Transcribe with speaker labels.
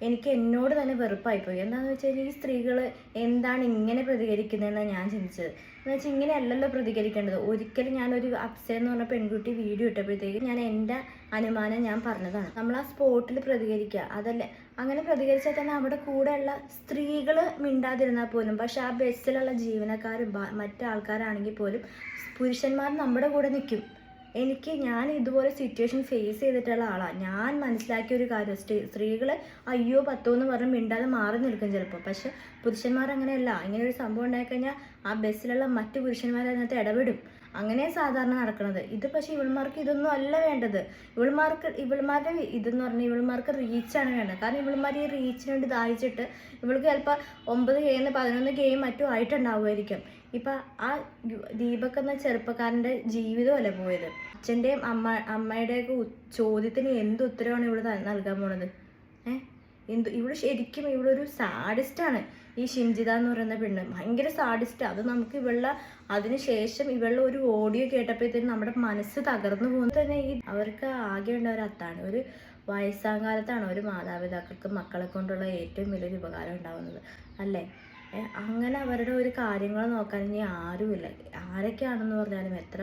Speaker 1: എനിക്ക് എന്നോട് തന്നെ വെറുപ്പായിപ്പോയി. എന്താണെന്ന് വെച്ച് കഴിഞ്ഞാൽ ഈ സ്ത്രീകൾ എന്താണ് ഇങ്ങനെ പ്രതികരിക്കുന്നതെന്നാണ് ഞാൻ ചിന്തിച്ചത്. എന്ന് വെച്ചാൽ ഇങ്ങനെയല്ലല്ലോ പ്രതികരിക്കേണ്ടത്. ഒരിക്കലും ഞാനൊരു അപ്സര എന്ന് പറഞ്ഞ പെൺകുട്ടി വീഡിയോ ഇട്ടപ്പോഴത്തേക്ക് ഞാൻ എൻ്റെ അനുമാനം ഞാൻ പറഞ്ഞതാണ്. നമ്മൾ ആ സ്പോട്ടിൽ പ്രതികരിക്കുക, അതല്ലേ. അങ്ങനെ പ്രതികരിച്ചാൽ തന്നെ അവിടെ കൂടെയുള്ള സ്ത്രീകൾ മിണ്ടാതിരുന്നാൽ പോലും, പക്ഷെ ആ ബസ്സിലുള്ള ജീവനക്കാരും മറ്റു ആൾക്കാരാണെങ്കിൽ പോലും പുരുഷന്മാർ നമ്മുടെ കൂടെ നിൽക്കും. ഞാൻ ഇതുപോലെ സിറ്റുവേഷൻ ഫേസ് ചെയ്തിട്ടുള്ള ആളാണ്. ഞാൻ മനസ്സിലാക്കിയ ഒരു കാര്യം, സ്ത്രീകൾ അയ്യോ പത്തോ എന്ന് പറഞ്ഞ് മിണ്ടാതെ മാറി നിൽക്കും ചിലപ്പോൾ. പക്ഷെ പുരുഷന്മാർ അങ്ങനെയല്ല. ഇങ്ങനെ ഒരു സംഭവം ഉണ്ടായിക്കഴിഞ്ഞാൽ ആ ബസ്സിലുള്ള മറ്റു പുരുഷന്മാർ അതിനകത്ത് ഇടപെടും. അങ്ങനെ സാധാരണ നടക്കുന്നത്. ഇത് പക്ഷേ ഇവൾമാർക്ക് ഇതൊന്നും അല്ല വേണ്ടത്. ഇവൾമാരുടെ ഇതെന്ന് പറഞ്ഞാൽ ഇവൾമാർക്ക് റീച്ചാണ് വേണ്ടത്. കാരണം ഇവൾമാർ ഈ റീച്ചിന് വേണ്ടി ദാഹിച്ചിട്ട് ഇവൾക്ക് ചിലപ്പോൾ 9 ഗെയിം 11 ഗെയിം മറ്റും ആയിട്ടുണ്ടാവുമായിരിക്കും. ഇപ്പം ആ ദീപക് എന്ന ചെറുപ്പക്കാരൻ്റെ ജീവിതമല്ല പോയത്. അച്ഛൻ്റെയും അമ്മയുടെയൊക്കെ ചോദ്യത്തിന് എന്ത് ഉത്തരവാണ് ഇവള് നൽകാൻ പോണത്? ഇവള് ശരിക്കും ഇവളൊരു സാഡിസ്റ്റാണ്. ഈ ഷിംജിത എന്ന് പറയുന്ന പെണ്ണ് ഭയങ്കര സാഡിസ്റ്റാണ്. അത് നമുക്ക് അതിനുശേഷം ഇവളുടെ ഒരു ഓഡിയോ കേട്ടപ്പോഴത്തേക്കും നമ്മുടെ മനസ്സ് തകർന്നു പോകുന്നത് തന്നെ. അവർക്ക് ആകെ ഉണ്ട ഒരു അത്താണ്. ഒരു വയസ്സാകാലത്താണ് ഒരു മാതാപിതാക്കൾക്ക് മക്കളെ കൊണ്ടുള്ള ഏറ്റവും വലിയൊരു ഉപകാരം ഉണ്ടാവുന്നത്, അല്ലേ? അങ്ങനെ അവരുടെ ഒരു കാര്യങ്ങൾ നോക്കാൻ ഇനി ആരുമില്ല. ആരൊക്കെയാണെന്ന് പറഞ്ഞാലും എത്ര